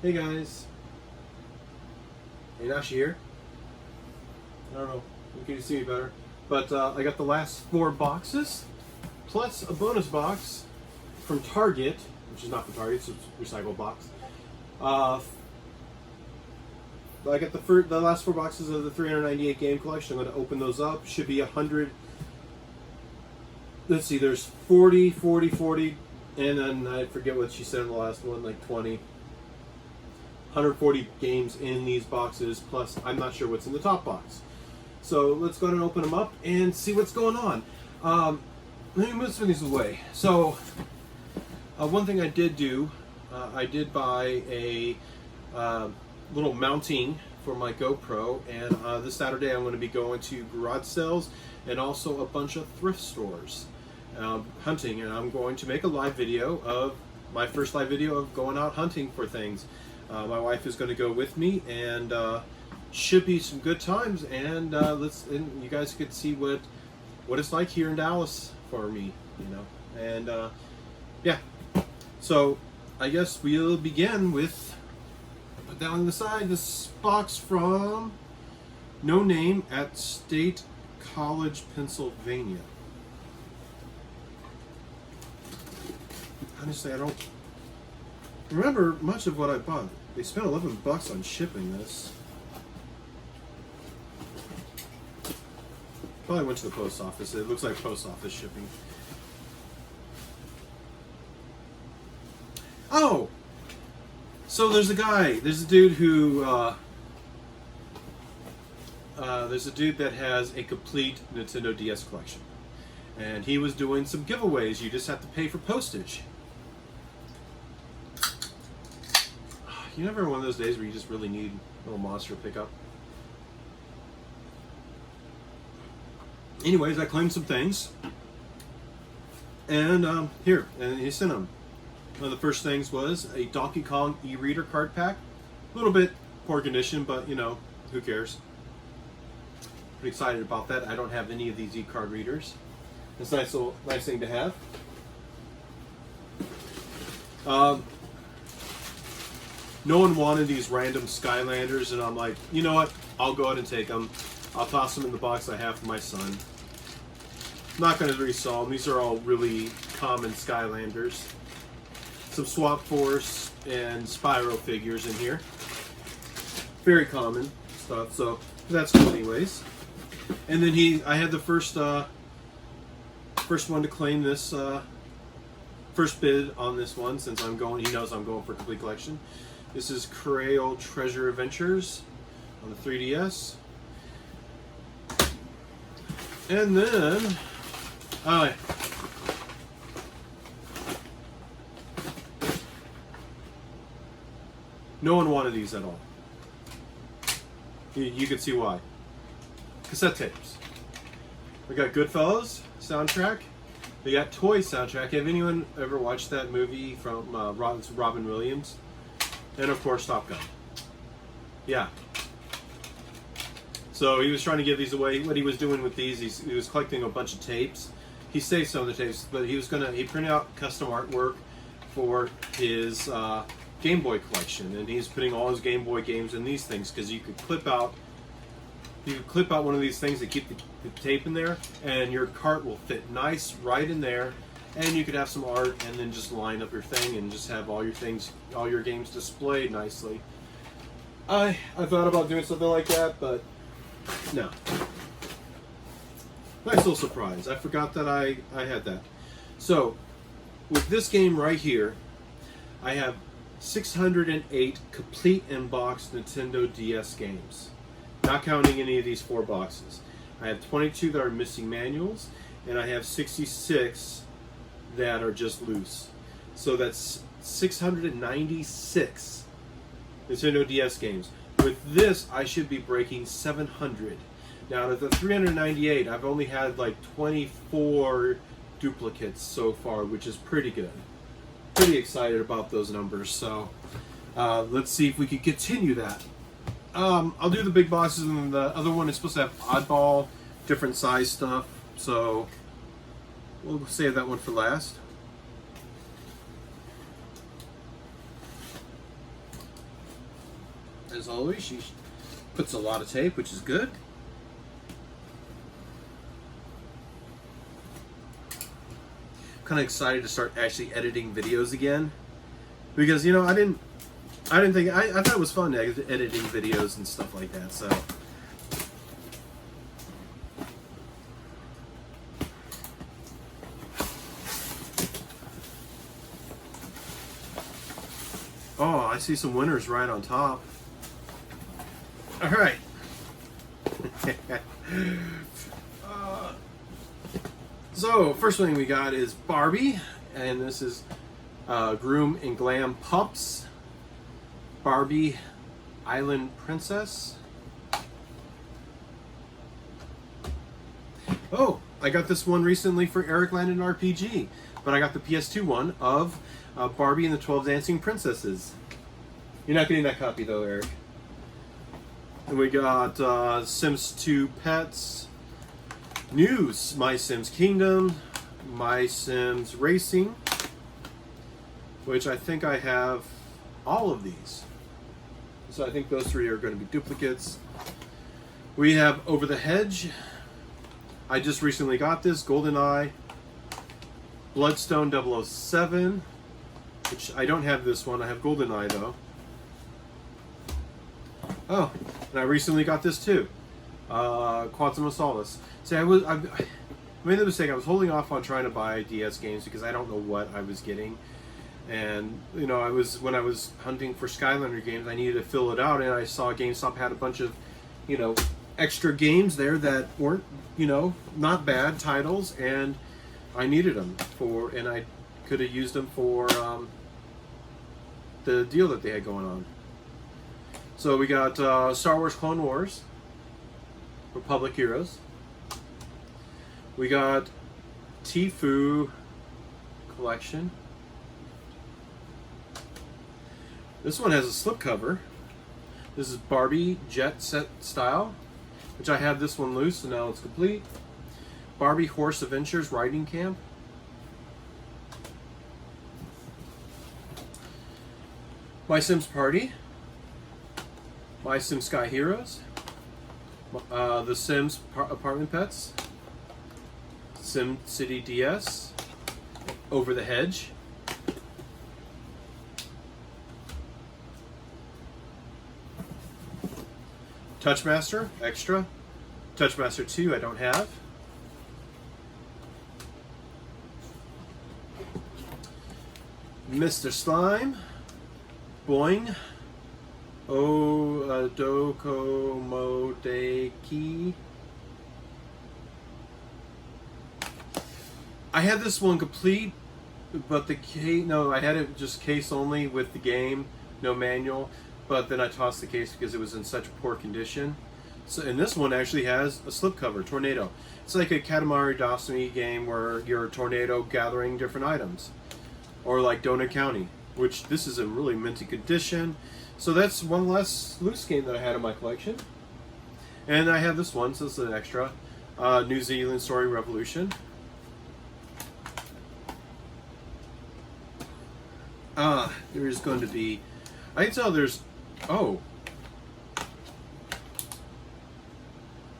Hey guys. Hey, now she here? I don't know. Can you see me better? But I got the last 4 boxes, plus a bonus box from Target, which is not from Target, it's a recycled box. I got the last 4 boxes of the 398 game collection. I'm going to open those up. Should be 100. Let's see, there's 40, 40, 40, and then I forget what she said in the last one, like 20. 140 games in these boxes, plus I'm not sure what's in the top box. So let's go ahead and open them up and see what's going on. Let me move some of these away. So one thing I did do, I did buy a little mounting for my GoPro, and this Saturday I'm going to be going to garage sales and also a bunch of thrift stores hunting, and I'm going to make a live video of my first live video of going out hunting for things. My wife is going to go with me, and should be some good times. And you guys could see what it's like here in Dallas for me, you know. And yeah, so I guess we'll begin with, put that on the side, this box from No Name at State College, Pennsylvania. Honestly, I don't remember much of what I bought. They spent $11 on shipping this. Probably went to the post office. It looks like post office shipping. Oh! So there's a dude who, there's a dude that has a complete Nintendo DS collection. And he was doing some giveaways. You just have to pay for postage. You never have one of those days where you just really need a little monster to pick up. Anyways, I claimed some things. And here, and he sent them. One of the first things was a Donkey Kong e-reader card pack. A little bit poor condition, but you know, who cares? Pretty excited about that. I don't have any of these e-card readers. It's nice thing to have. No one wanted these random Skylanders, and I'm like, you know what? I'll go ahead and take them. I'll toss them in the box I have for my son. I'm not going to resell them. These are all really common Skylanders. Some Swap Force and Spyro figures in here. Very common stuff, so that's cool anyways. And then I had the first one to claim this, first bid on this one, since he knows I'm going for complete collection. This is Crayola Treasure Adventures on the 3DS. And then, no one wanted these at all. You can see why. Cassette tapes. We got Goodfellas soundtrack. We got Toy soundtrack. Have anyone ever watched that movie from Robin Williams? And of course, Top Gun. Yeah. So he was trying to give these away. What he was doing with these, he was collecting a bunch of tapes. He saved some of the tapes, but he printed out custom artwork for his Game Boy collection, and he's putting all his Game Boy games in these things, because you could clip out one of these things to keep the tape in there, and your cart will fit nice right in there. And you could have some art, and then just line up your thing, and just have all your games displayed nicely. I thought about doing something like that, but no. Nice little surprise. I forgot that I had that. So, with this game right here, I have 608 complete in-box Nintendo DS games. Not counting any of these 4 boxes. I have 22 that are missing manuals, and I have 66 that are just loose. So that's 696 Nintendo DS games. With this, I should be breaking 700. Now, out of the 398, I've only had like 24 duplicates so far, which is pretty good. Pretty excited about those numbers. So let's see if we can continue that. I'll do the big boxes, and then the other one is supposed to have oddball, different size stuff. So we'll save that one for last. As always, she puts a lot of tape, which is good. Kind of excited to start actually editing videos again, because you know I didn't think I thought it was fun editing videos and stuff like that. So oh, I see some winners right on top. All right. So, first thing we got is Barbie, and this is Groom and Glam Pups. Barbie Island Princess. Oh, I got this one recently for Eric Landon RPG, but I got the PS2 one of Barbie and the 12 Dancing Princesses. You're not getting that copy though, Eric. And we got Sims 2 Pets. News, My Sims Kingdom, My Sims Racing, which I think I have all of these. So I think those three are going to be duplicates. We have Over the Hedge. I just recently got this, GoldenEye. Bloodstone 007, which I don't have this one. I have GoldenEye though. Oh, and I recently got this too. Quantum of Solace. See, I made the mistake. I was holding off on trying to buy DS games because I don't know what I was getting, and you know, when I was hunting for Skylander games, I needed to fill it out, and I saw GameStop had a bunch of, you know, extra games there that weren't, you know, not bad titles, and I needed them for, and I could have used them for the deal that they had going on. So we got Star Wars Clone Wars, Republic Heroes. We got Tfue Collection. This one has a slipcover. This is Barbie Jet Set Style, which I have this one loose, so now it's complete. Barbie Horse Adventures Riding Camp. My Sims Party. My Sims Sky Heroes. The Sims Apartment Pets. Sim City DS. Over the Hedge. Touchmaster Extra. Touchmaster 2 I don't have. Mr. Slime. Boing. Dokomodeki. I had this one complete, but the case, no, I had it just case only with the game, no manual, but then I tossed the case because it was in such poor condition. So, and this one actually has a slipcover, Tornado. It's like a Katamari Damacy game where you're a tornado gathering different items. Or like Donut County, which this is a really minty condition. So that's one less loose game that I had in my collection. And I have this one, so this is an extra. New Zealand Story Revolution. There is going to be... I can tell there's... Oh.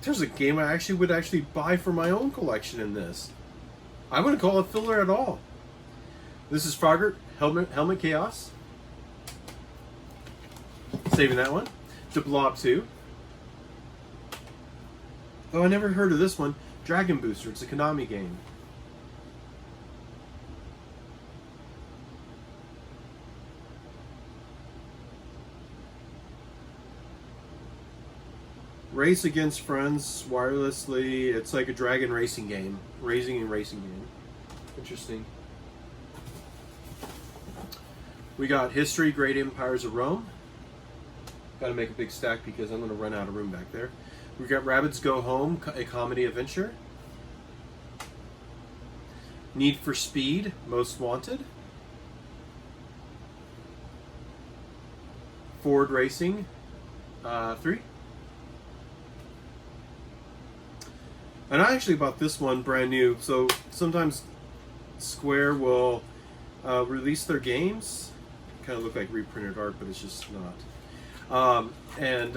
There's a game I actually would buy for my own collection in this. I wouldn't call it filler at all. This is Frogger, Helmet Chaos. Saving that one. The Blob 2. Oh, I never heard of this one. Dragon Booster. It's a Konami game. Race Against Friends wirelessly. It's like a dragon racing game. Racing game. Interesting. We got History, Great Empires of Rome. Gotta make a big stack because I'm going to run out of room back there. We got Rabbids Go Home, a comedy adventure. Need for Speed, Most Wanted. Ford Racing 3. And I actually bought this one brand new. So sometimes Square will release their games. Kind of look like reprinted art, but it's just not. And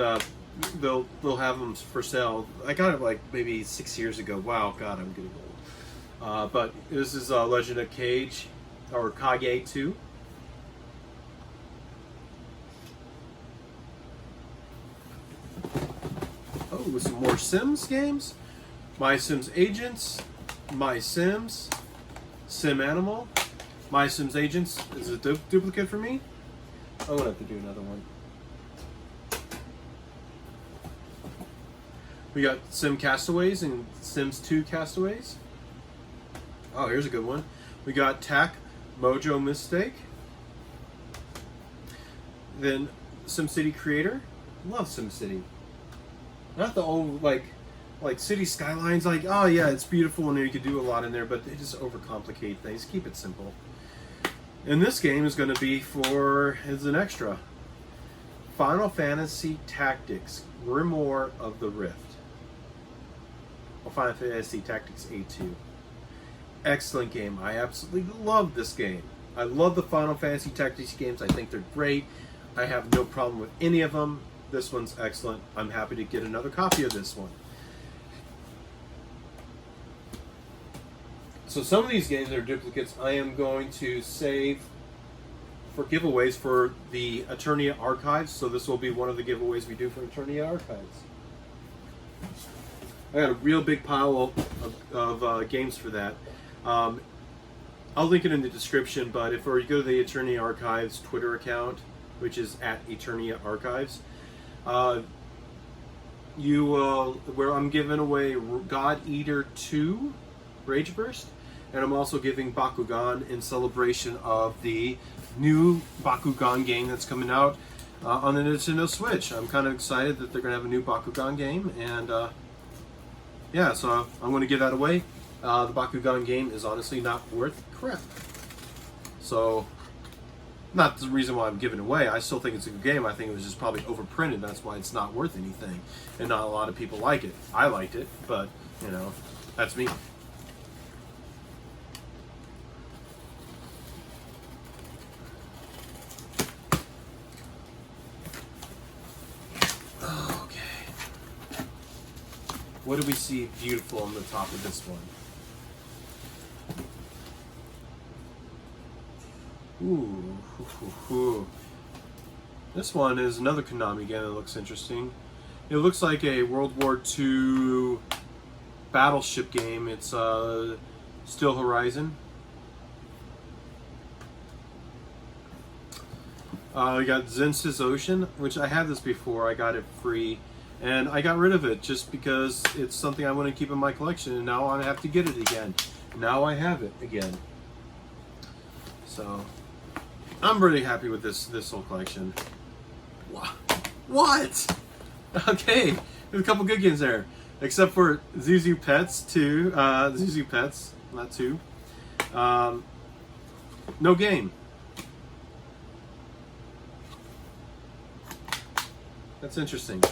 they'll have them for sale. I got it like maybe 6 years ago. Wow, God, I'm getting old. But this is Legend of Kage, or Kage 2. Oh, some more Sims games. My Sims Agents, My Sims, Sim Animal. My Sims Agents is a duplicate for me. I'm gonna have to do another one. We got Sim Castaways and Sims 2 Castaways. Oh, here's a good one. We got Tack Mojo Mistake. Then SimCity Creator. Love SimCity. Not the old like city skylines. Like, oh yeah, it's beautiful and you could do a lot in there, but they just overcomplicate things. Keep it simple. And this game is going to be as an extra. Final Fantasy Tactics: Grimoire of the Rift. Or Final Fantasy Tactics A2. Excellent game. I absolutely love this game. I love the Final Fantasy Tactics games. I think they're great. I have no problem with any of them. This one's excellent. I'm happy to get another copy of this one. So some of these games are duplicates. I am going to save for giveaways for the Eternia Archives. So this will be one of the giveaways we do for Eternia Archives. I got a real big pile of games for that. I'll link it in the description, but if you go to the Eternia Archives Twitter account, which is at Eternia Archives, you will, where I'm giving away God Eater 2 Rage Burst, and I'm also giving Bakugan in celebration of the new Bakugan game that's coming out on the Nintendo Switch. I'm kind of excited that they're going to have a new Bakugan game, and yeah, so I'm going to give that away. The Bakugan game is honestly not worth crap. So, not the reason why I'm giving it away. I still think it's a good game. I think it was just probably overprinted. That's why it's not worth anything. And not a lot of people like it. I liked it, but, you know, that's me. Okay. What do we see beautiful on the top of this one? Ooh. This one is another Konami game that looks interesting. It looks like a World War II battleship game. It's Still Horizon. We got Zensis Ocean, which I had this before. I got it free, and I got rid of it just because it's something I want to keep in my collection, and now I have to get it again. Now I have it again. So I'm really happy with this whole collection. What? Okay, there's a couple good games there, except for Zuzu Pets 2. Zuzu Pets, not 2. No game. That's interesting.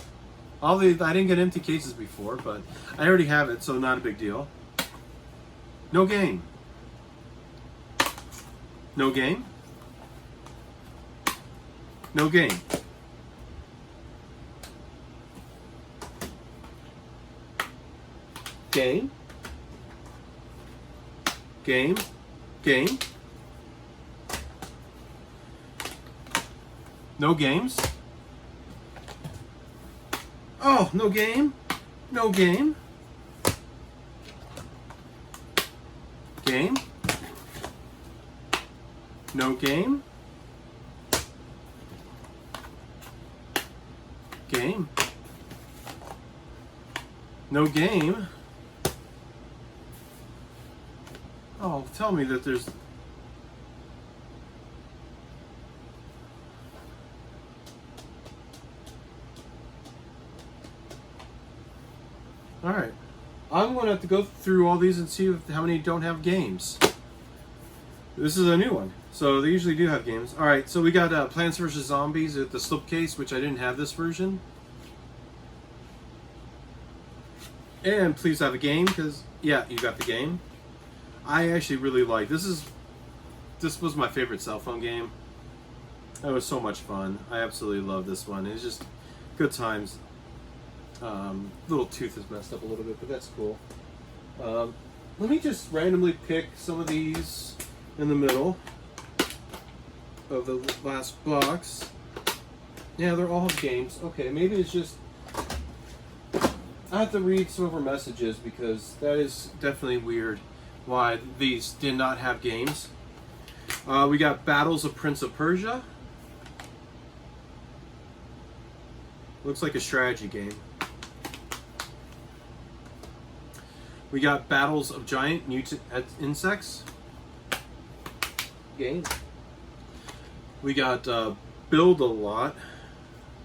I didn't get empty cases before, but I already have it, so not a big deal. No game. No game. No game. Game. Game. Game. No games. Oh, no game. No game. Game. No game. Game. No game. Oh, tell me that there's... Alright. I'm going to have to go through all these and see how many don't have games. This is a new one. So they usually do have games. Alright, so we got Plants vs. Zombies at the slipcase, which I didn't have this version. And please have a game, because, yeah, you got the game. I actually really like this. This was my favorite cell phone game. That was so much fun. I absolutely love this one. It's just good times. Little tooth is messed up a little bit, but that's cool. Let me just randomly pick some of these in the middle of the last box. Yeah, they're all games. Okay, maybe it's just I have to read some of her messages because that is definitely weird why these did not have games. We got Battles of Prince of Persia. Looks like a strategy game. We got Battles of Giant Mutant Insects. Game. We got Build a Lot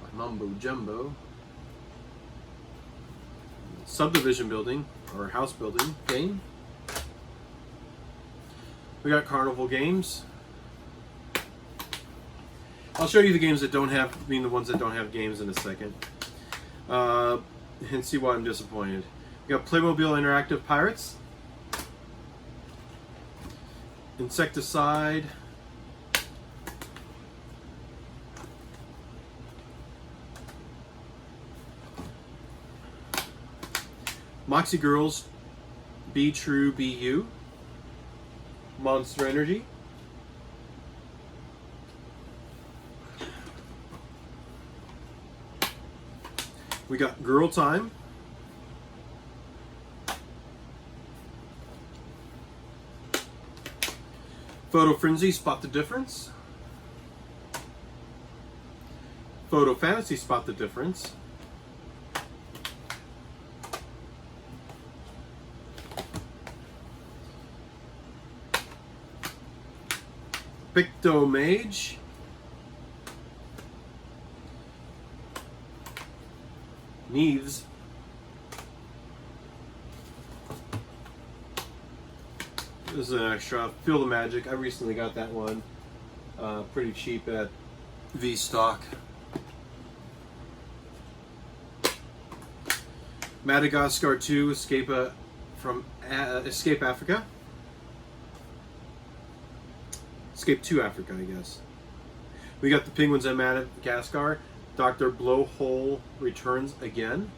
by Mumbo Jumbo. Subdivision building or house building game. We got Carnival Games. I'll show you the games that don't have, the ones that don't have games in a second. And see why I'm disappointed. We got Playmobil Interactive Pirates. Insecticide. Moxie Girls, Be True, Be You. Monster Energy. We got Girl Time. Photo Frenzy, Spot the Difference. Photo Fantasy, Spot the Difference. Picto Mage. Neves. This is an extra. Feel the Magic. I recently got that one pretty cheap at V-Stock. Madagascar 2, Escape Africa. Escape to Africa, I guess. We got the Penguins of Madagascar. Dr. Blowhole returns again.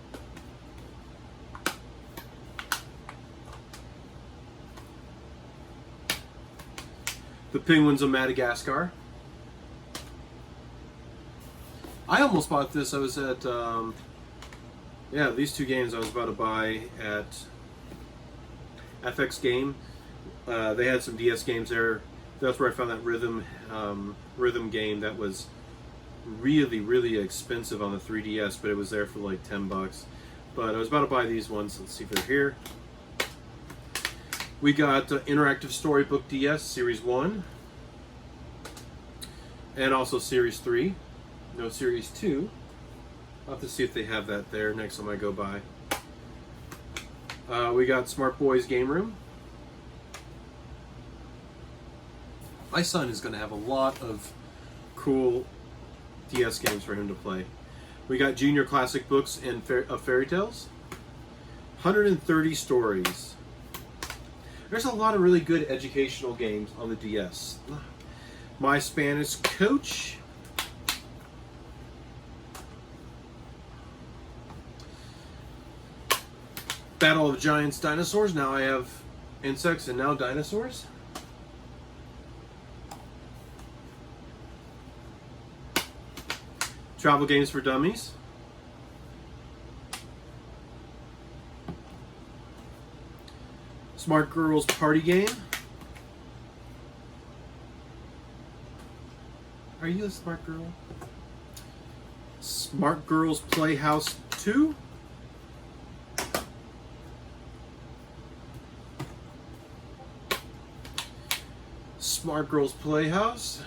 The Penguins of Madagascar. I almost bought this. I was at, yeah, these two games I was about to buy at FX Game. They had some DS games there. That's where I found that rhythm game that was really, really expensive on the 3DS, but it was there for like $10. But I was about to buy these ones. Let's see if they're here. We got Interactive Storybook DS Series 1. And also Series 3. No Series 2. I'll have to see if they have that there next time I go by. We got Smart Boys Game Room. My son is going to have a lot of cool DS games for him to play. We got Junior Classic Books and Fairy Tales. 130 stories. There's a lot of really good educational games on the DS. My Spanish Coach. Battle of Giants Dinosaurs. Now I have insects and now dinosaurs. Travel Games for Dummies. Smart Girls Party Game. Are you a smart girl? Smart Girls Playhouse 2. Smart Girls Playhouse.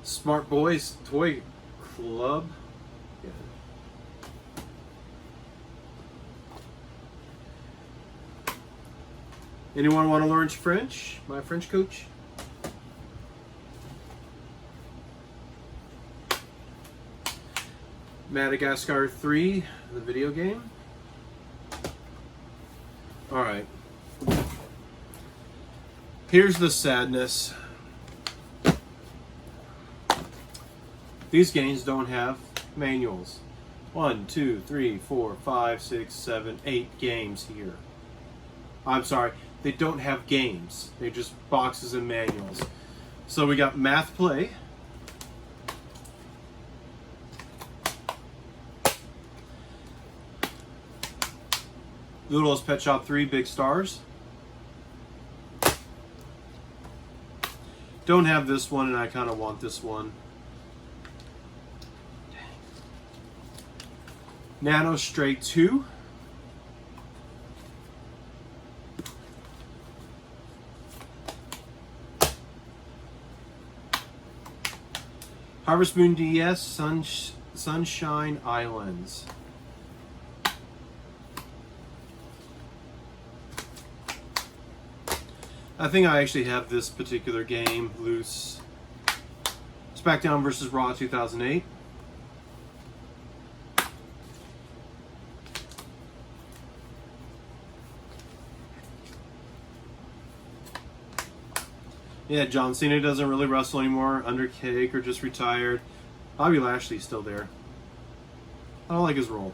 Smart Boys Toy Club. Yeah. Anyone want to learn French? My French coach. Madagascar 3, the video game. Alright. Here's the sadness. These games don't have manuals. 1, 2, 3, 4, 5, 6, 7, 8 games here. I'm sorry, they don't have games. They're just boxes and manuals. So we got Math Play. Littlest Pet Shop 3, Big Stars. Don't have this one, and I kind of want this one. Nano Stray 2. Harvest Moon DS, Sunshine Islands. I think I actually have this particular game loose. SmackDown vs. Raw 2008. Yeah, John Cena doesn't really wrestle anymore. Undertaker just retired. Bobby Lashley's still there. I don't like his role.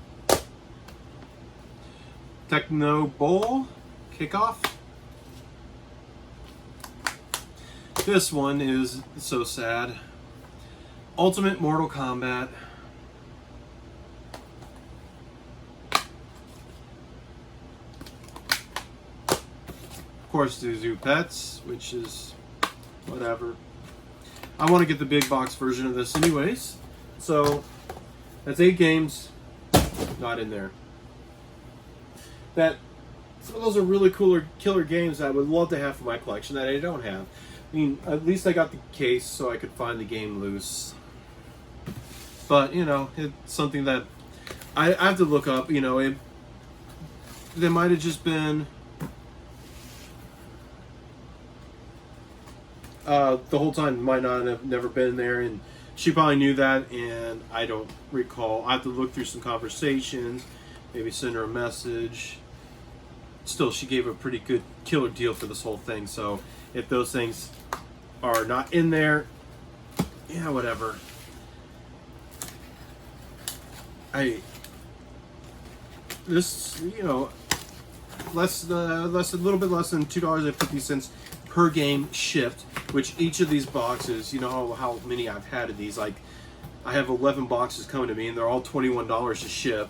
Techno Bowl Kickoff. This one is so sad. Ultimate Mortal Kombat. Of course, the Zoo Pets, which is whatever. I want to get the big box version of this anyways. So that's 8 games not in there. Some of those are really killer games that I would love to have for my collection that I don't have. I mean, at least I got the case so I could find the game loose. But, you know, it's something that I have to look up. You know, there might have just been the whole time might not have never been there, and she probably knew that, and I don't recall. I have to look through some conversations, maybe send her a message. Still, she gave a pretty good killer deal for this whole thing, so if those things are not in there, yeah, whatever. This, you know, a little bit less than $2.50 per game shipped, which each of these boxes, you know how many I've had of these, like I have 11 boxes coming to me and they're all $21 to ship,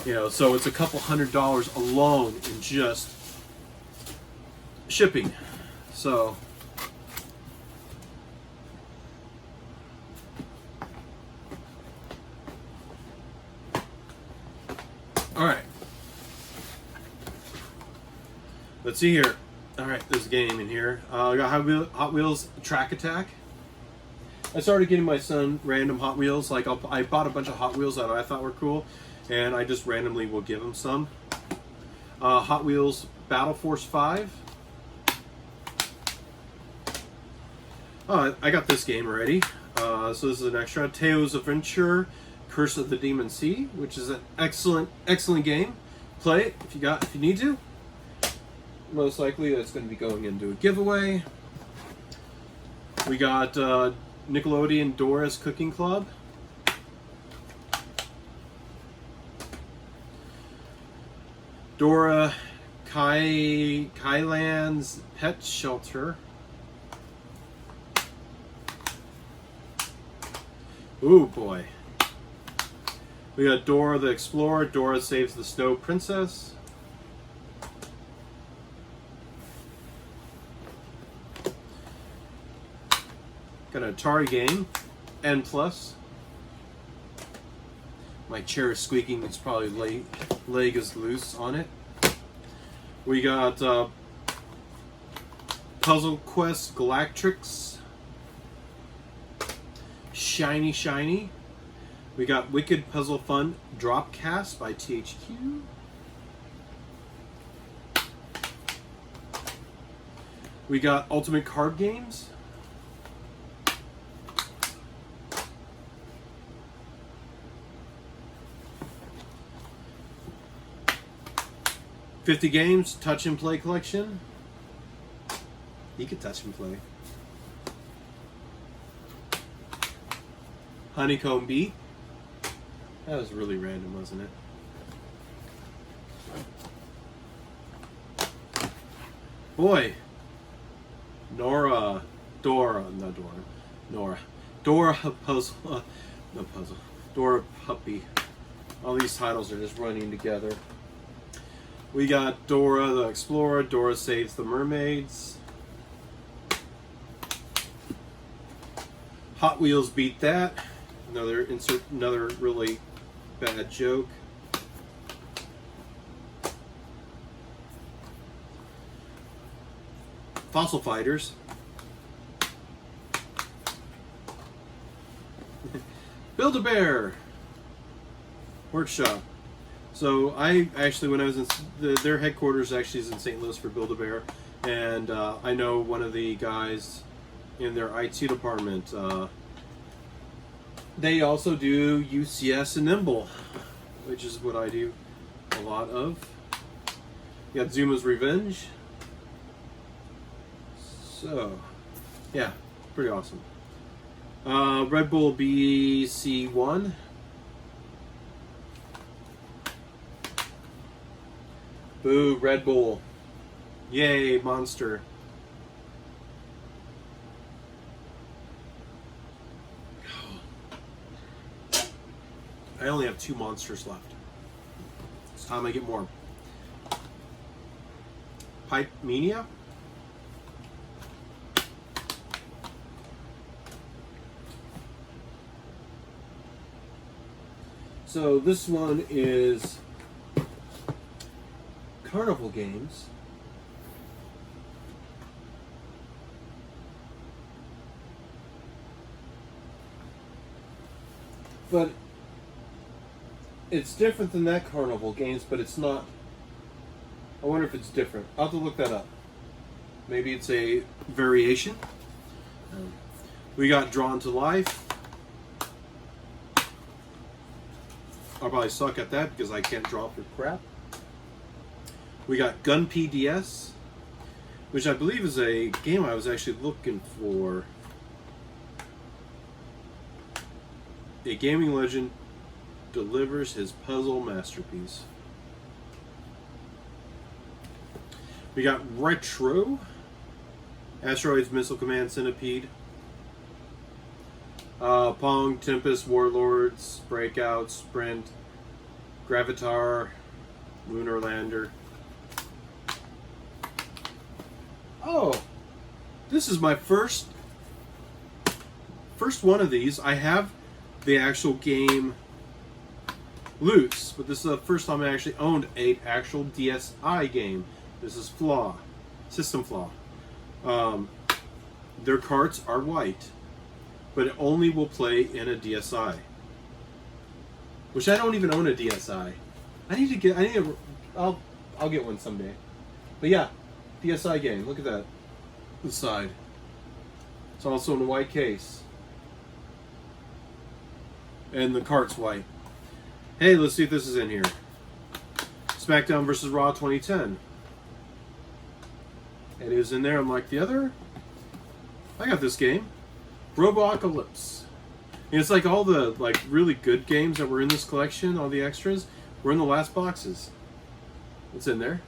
you know, so it's a couple $100 alone in just shipping. So all right, let's see here. All right, there's a game in here. I got Hot Wheels Track Attack. I started getting my son random Hot Wheels. Like I bought a bunch of Hot Wheels that I thought were cool, and I just randomly will give him some. Hot Wheels Battle Force 5. I got this game already. So this is an extra. Teo's Adventure, Curse of the Demon Sea, which is an excellent game. Play it if you need to. Most likely that's going to be going into a giveaway. We got Nickelodeon Dora's Cooking Club. Dora Kailan's Pet Shelter. Ooh boy. We got Dora the Explorer, Dora Saves the Snow Princess. Got an Atari game, N+. My chair is squeaking, it's probably leg is loose on it. We got Puzzle Quest Galactrix. Shiny. We got Wicked Puzzle Fun Dropcast by THQ. We got Ultimate Card Games. $50 Games Touch and Play Collection. He could touch and play. Honeycomb Bee. That was really random, wasn't it? Boy. Dora Puzzle. No Puzzle. Dora Puppy. All these titles are just running together. We got Dora the Explorer, Dora Saves the Mermaids. Hot Wheels Beat That. Another really bad joke. Fossil Fighters. Build-A-Bear Workshop. So I actually, when I was in their headquarters, actually is in St. Louis for Build-A-Bear, and I know one of the guys in their IT department. They also do UCS and Nimble, which is what I do a lot of. You got Zuma's Revenge. So, yeah, pretty awesome. Red Bull BC1. Boo, Red Bull. Yay, Monster. I only have 2 monsters left. It's time I get more. Pipe Mania. So this one is Carnival Games. But it's different than that Carnival Games, but it's not. I wonder if it's different. I'll have to look that up. Maybe it's a variation. We got Drawn to Life. I'll probably suck at that because I can't draw for crap. We got Gun PDS, which I believe is a game I was actually looking for. A gaming legend delivers his puzzle masterpiece. We got Retro, Asteroids, Missile Command, Centipede, Pong, Tempest, Warlords, Breakout, Sprint, Gravitar, Lunar Lander. Oh, this is my first one of these. I have the actual game loose, but this is the first time I actually owned an actual DSi game. This is system flaw. Their carts are white, but it only will play in a DSi. Which I don't even own a DSi. I'll get one someday. But yeah, DSi game. Look at that. The side. It's also in a white case. And the cart's white. Hey, let's see if this is in here. SmackDown vs. Raw 2010. It is in there unlike the other. I got this game. Robocalypse. And it's like all the really good games that were in this collection, all the extras, were in the last boxes. It's in there.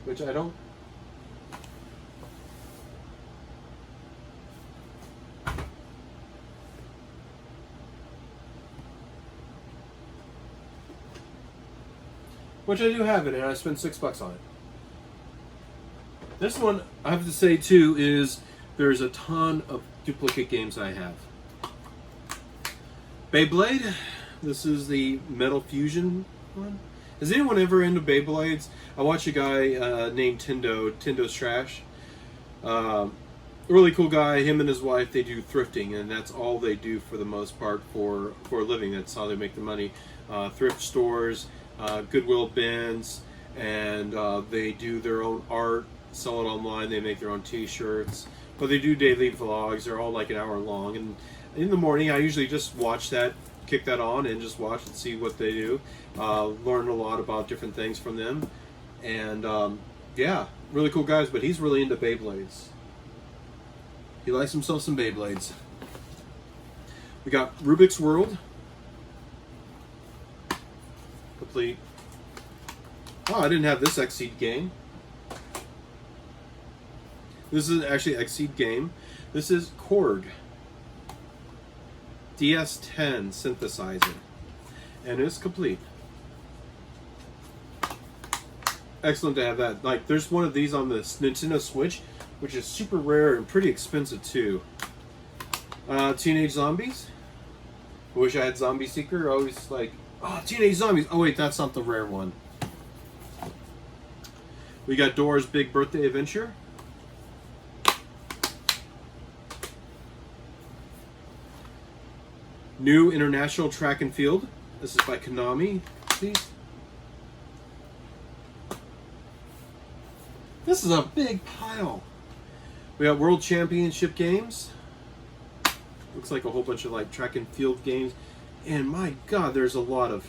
Which I don't... Which I do have it, and I spent $6 on it. This one, I have to say too, is there's a ton of duplicate games I have. Beyblade. This is the Metal Fusion one. Is anyone ever into Beyblades? I watch a guy named Tindo's Trash. Really cool guy. Him and his wife, they do thrifting, and that's all they do for the most part for a living. That's how they make the money. Thrift stores, Goodwill bins, and they do their own art, sell it online. They make their own t-shirts, but they do daily vlogs. They're all like an hour long, and in the morning I usually just watch that, kick that on, and just watch and see what they do. Learn a lot about different things from them, and yeah, really cool guys, but he's really into Beyblades. He likes himself some Beyblades. We got Rubik's World. Complete. Oh, I didn't have this Exceed game. This is actually Exceed game. This is Korg DS10 synthesizer. And it's complete. Excellent to have that. Like, there's one of these on the Nintendo Switch, which is super rare and pretty expensive too. Teenage Zombies. I wish I had Zombie Seeker. Always like, oh, Teenage Zombies. Oh wait, that's not the rare one. We got Dora's Big Birthday Adventure. New International Track and Field. This is by Konami. Please. This is a big pile. We got World Championship games. Looks like a whole bunch of like track and field games. And my God, there's a lot of...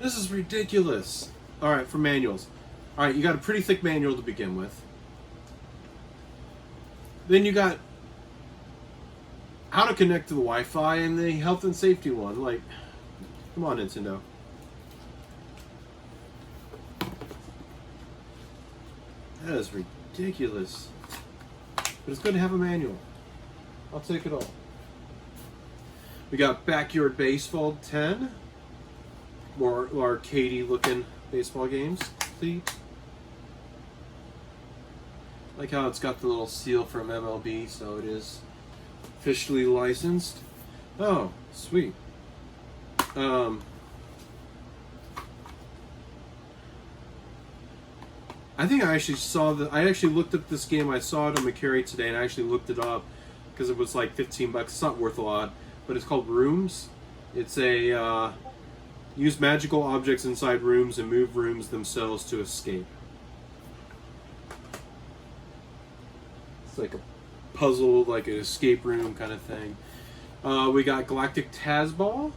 This is ridiculous. All right, for manuals. All right, you got a pretty thick manual to begin with. Then you got how to connect to the Wi-Fi and the health and safety one. Like, come on, Nintendo. That is ridiculous. But it's good to have a manual. I'll take it all. We got Backyard Baseball 10. More arcadey looking baseball games. See? Like how it's got the little seal from MLB, so it is officially licensed. Oh, sweet. I think I actually saw I actually looked up this game. I saw it on McCary today, and I actually looked it up because it was like $15. It's not worth a lot, but it's called Rooms. It's a use magical objects inside rooms and move rooms themselves to escape. It's like a puzzle, like an escape room kind of thing. We got Galactic Tazball.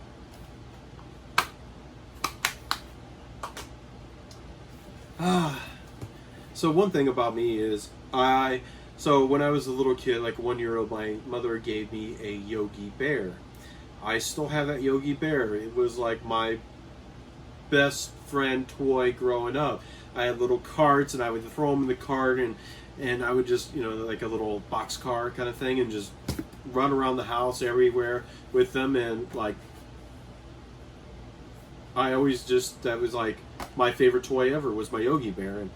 So one thing about me is so when I was a little kid, like 1 year old, my mother gave me a Yogi Bear. I still have that Yogi Bear. It was like my best friend toy growing up. I had little carts, and I would throw them in the cart, and I would just, like a little box car kind of thing, and just run around the house everywhere with them. And like, I always that was like my favorite toy ever was my Yogi Bear. And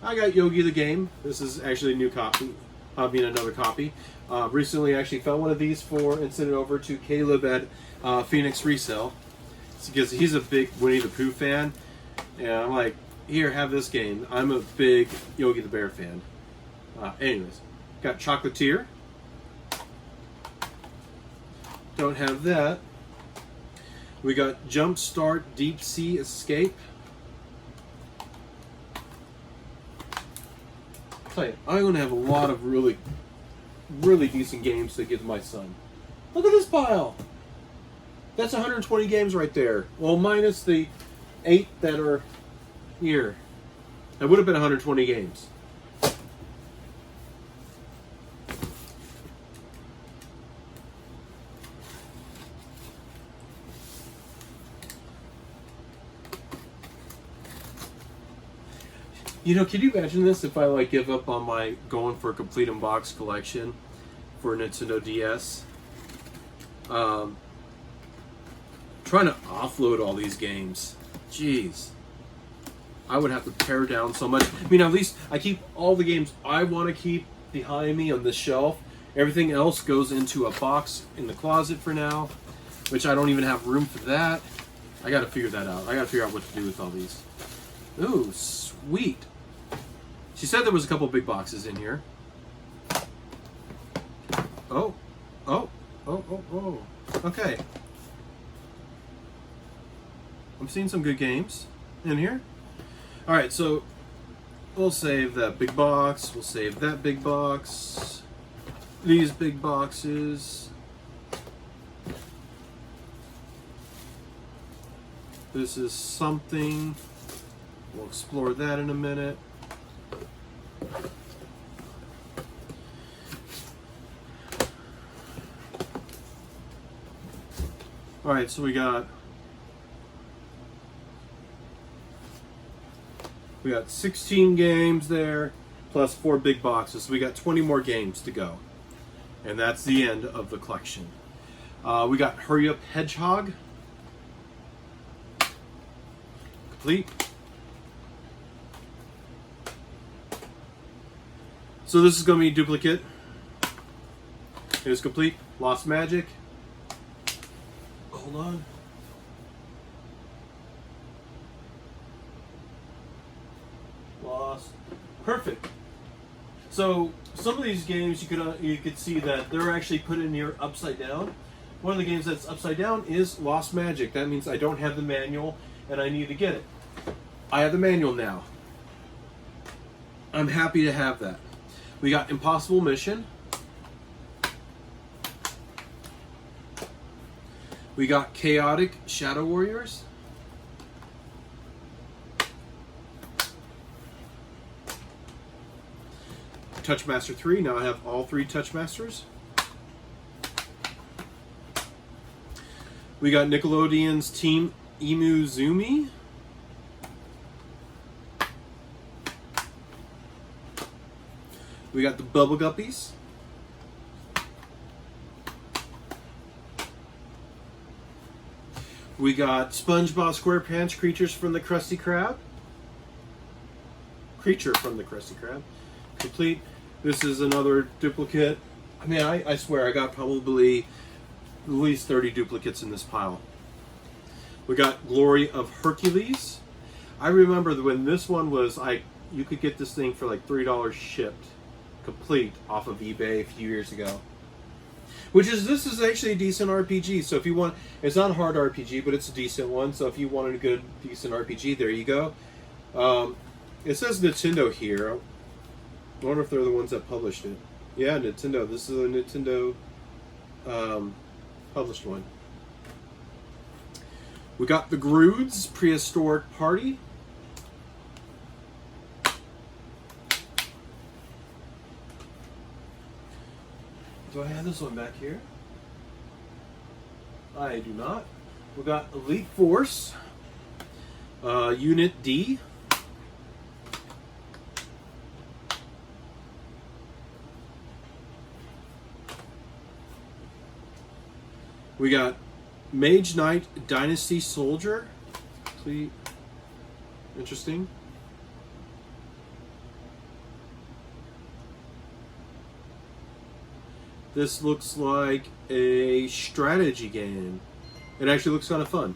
I got Yogi the game. This is actually a new copy. Another copy. Recently actually found one of these and sent it over to Caleb at Phoenix Resale. It's because he's a big Winnie the Pooh fan. And I'm like, here, have this game. I'm a big Yogi the Bear fan. Anyways, got Chocolatier. Don't have that. We got Jumpstart Deep Sea Escape. I'll tell you, I'm going to have a lot of really, really decent games to give my son. Look at this pile. That's 120 games right there. Well, minus the 8 that are here. That would have been 120 games. Can you imagine this if I give up on my going for a complete in-box collection for Nintendo DS? Trying to offload all these games. Jeez. I would have to pare down so much. I mean, at least I keep all the games I want to keep behind me on the shelf. Everything else goes into a box in the closet for now, which I don't even have room for that. I got to figure that out. I got to figure out what to do with all these. Ooh, sweet. She said there was a couple big boxes in here. Oh. Okay. I'm seeing some good games in here. Alright, so we'll save that big box. We'll save that big box. These big boxes. This is something. We'll explore that in a minute. All right, so we got 16 games there, plus 4 big boxes. So we got 20 more games to go, and that's the end of the collection. We got Hurry Up Hedgehog, complete. So this is going to be a duplicate. It is complete. Lost Magic. Hold on. Lost. Perfect. So some of these games you could see that they're actually put in here upside down. One of the games that's upside down is Lost Magic. That means I don't have the manual and I need to get it. I have the manual now. I'm happy to have that. We got Impossible Mission. We got Chaotic Shadow Warriors. Touchmaster 3. Now I have all 3 Touchmasters. We got Nickelodeon's Team Emu Zumi. We got the Bubble Guppies. We got SpongeBob SquarePants Creature from the Krusty Krab. Complete. This is another duplicate. I mean, I swear I got probably at least 30 duplicates in this pile. We got Glory of Hercules. I remember when this one was, you could get this thing for like $3 shipped, complete, off of eBay a few years ago. This is actually a decent RPG. So if you want, it's not a hard RPG, but it's a decent one. So if you wanted a good, decent RPG, there you go. It says Nintendo here. I wonder if they're the ones that published it. Yeah, Nintendo. This is a Nintendo published one. We got the Groods Prehistoric Party. Do I have this one back here? I do not. We got Elite Force, Unit D. We got Mage Knight Dynasty Soldier. Complete. Interesting. This looks like a strategy game. It actually looks kind of fun.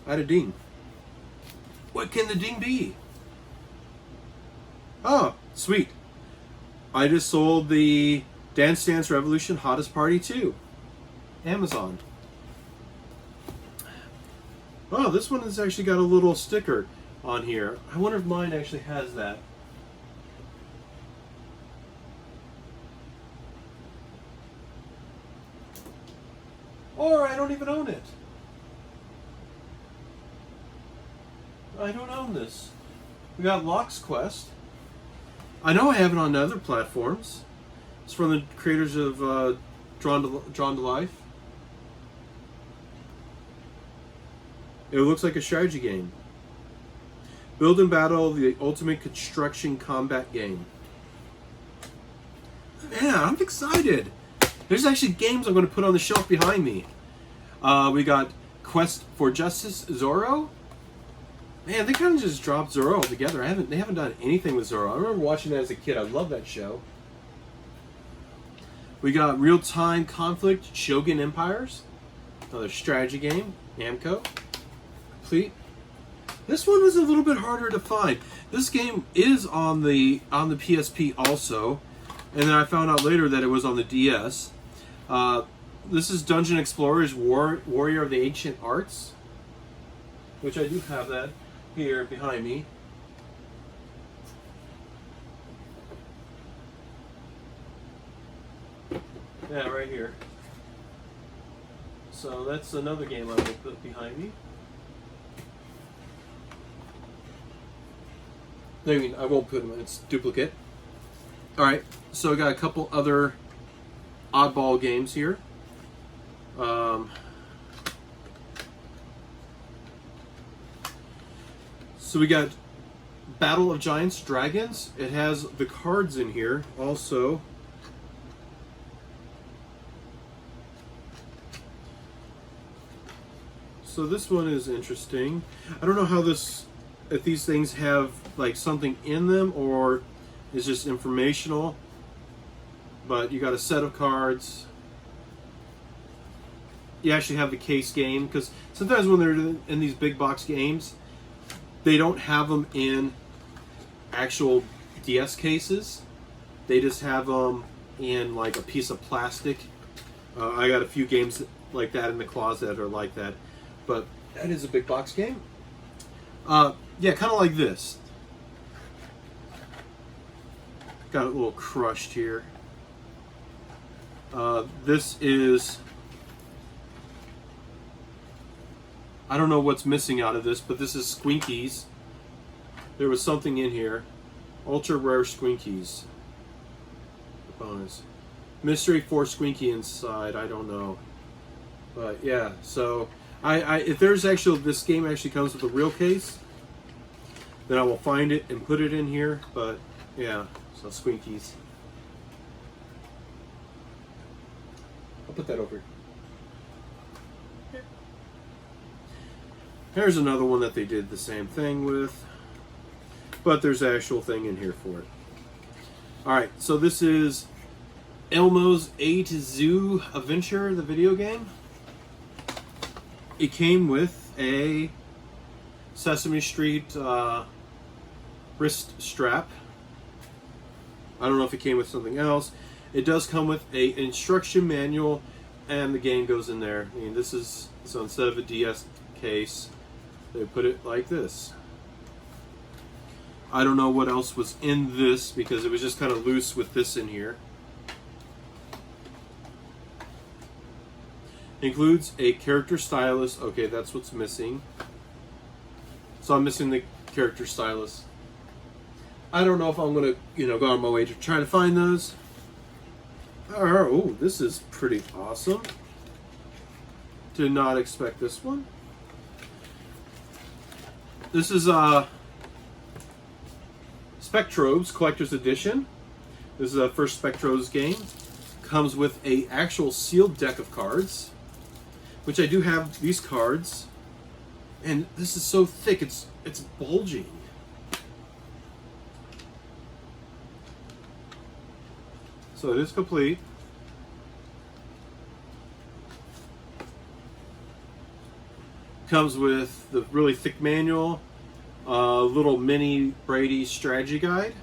I had a ding. What can the ding be? Oh, sweet. I just sold the Dance Dance Revolution Hottest Party 2. Amazon. Oh, this one has actually got a little sticker on here. I wonder if mine actually has that. Or I don't even own it. I don't own this. We got Lock's Quest. I know I have it on other platforms. It's from the creators of Drawn to Life. It looks like a strategy game. Build and Battle, the ultimate construction combat game. Man, I'm excited. There's actually games I'm going to put on the shelf behind me. We got Quest for Justice, Zorro. Man, they kind of just dropped Zorro altogether. They haven't done anything with Zorro. I remember watching that as a kid. I love that show. We got Real Time Conflict, Shogun Empires. Another strategy game, Namco. Complete. This one was a little bit harder to find. This game is on the PSP also, and then I found out later that it was on the DS. This is Dungeon Explorers Warrior of the Ancient Arts, which I do have that here behind me. Yeah, right here. So that's another game I will put behind me. I mean, I won't put them in its duplicate. All right, so I got a couple other oddball games here. So we got Battle of Giants Dragons. It has the cards in here also. So this one is interesting. I don't know how if these things have like something in them or is just informational. But you got a set of cards. You actually have the case game, because sometimes when they're in these big box games, they don't have them in actual DS cases. They just have them in like a piece of plastic. I got a few games like that in the closet that are like that. But that is a big box game. Yeah, kind of like this. Got it a little crushed here. This is... I don't know what's missing out of this, but this is Squinkies. There was something in here. Ultra rare Squinkies. Bonus. Mystery 4 Squinky inside. I don't know. But yeah, so if there's actually, this game actually comes with a real case, then I will find it and put it in here. But yeah, so Squinkies. I'll put that over. Here's another one that they did the same thing with, but there's an actual thing in here for it. Alright, so this is Elmo's A to Zoo Adventure, the video game. It came with a Sesame Street wrist strap. I don't know if it came with something else. It does come with an instruction manual, and the game goes in there. I mean, this is, so instead of a DS case, they put it like this. I don't know what else was in this, because it was just kind of loose with this in here. Includes a character stylus. Okay, that's what's missing. So I'm missing the character stylus. I don't know if I'm going to, go on my way to try to find those. Oh, this is pretty awesome. Did not expect this one. This is Spectrobes Collector's Edition. This is a first Spectrobes game. Comes with a actual sealed deck of cards, which I do have these cards, and this is so thick it's bulging. So it is complete. Comes with the really thick manual, little mini Brady strategy guide,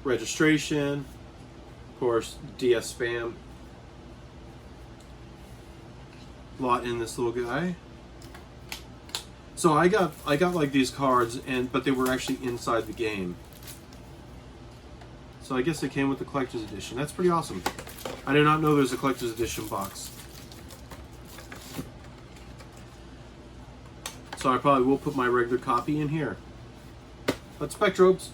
registration, of course, DS spam. Lot in this little guy. So I got like these cards, but they were actually inside the game. So I guess it came with the collector's edition. That's pretty awesome. I did not know there's a collector's edition box. So I probably will put my regular copy in here. But Spectrobes.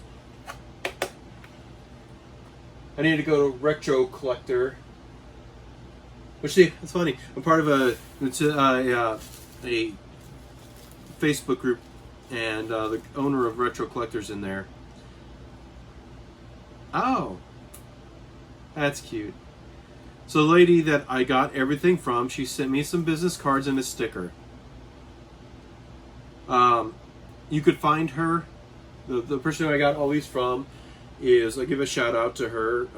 I need to go to Retro Collector. Which, see, it's funny. I'm part of a Facebook group, and the owner of Retro Collector's in there. Oh, that's cute. So the lady that I got everything from, she sent me some business cards and a sticker. You could find her. The person who I got all these from is, I'll give a shout out to her.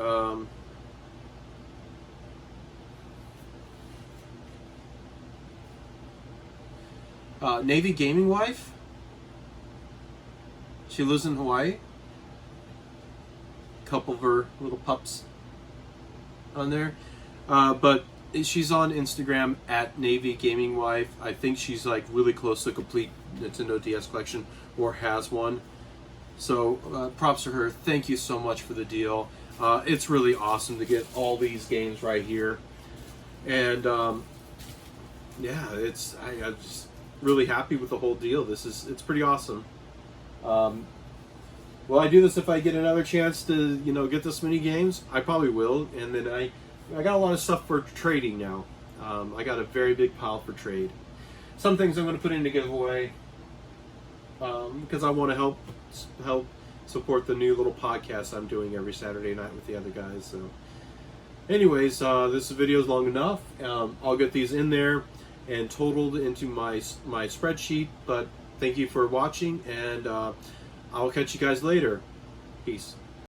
Navy Gaming Wife. She lives in Hawaii. Couple of her little pups on there. But she's on Instagram at Navy Gaming Wife. I think she's like really close to complete Nintendo DS collection, or has one. So props to her. Thank you so much for the deal. It's really awesome to get all these games right here. And yeah, really happy with the whole deal. It's pretty awesome. Will I do this if I get another chance to, get this many games? I probably will. And then I got a lot of stuff for trading now. I got a very big pile for trade. Some things I'm going to put in a giveaway because I want to help support the new little podcast I'm doing every Saturday night with the other guys. So, anyways, this video is long enough. I'll get these in there and totaled into my spreadsheet. But thank you for watching, and I'll catch you guys later. Peace.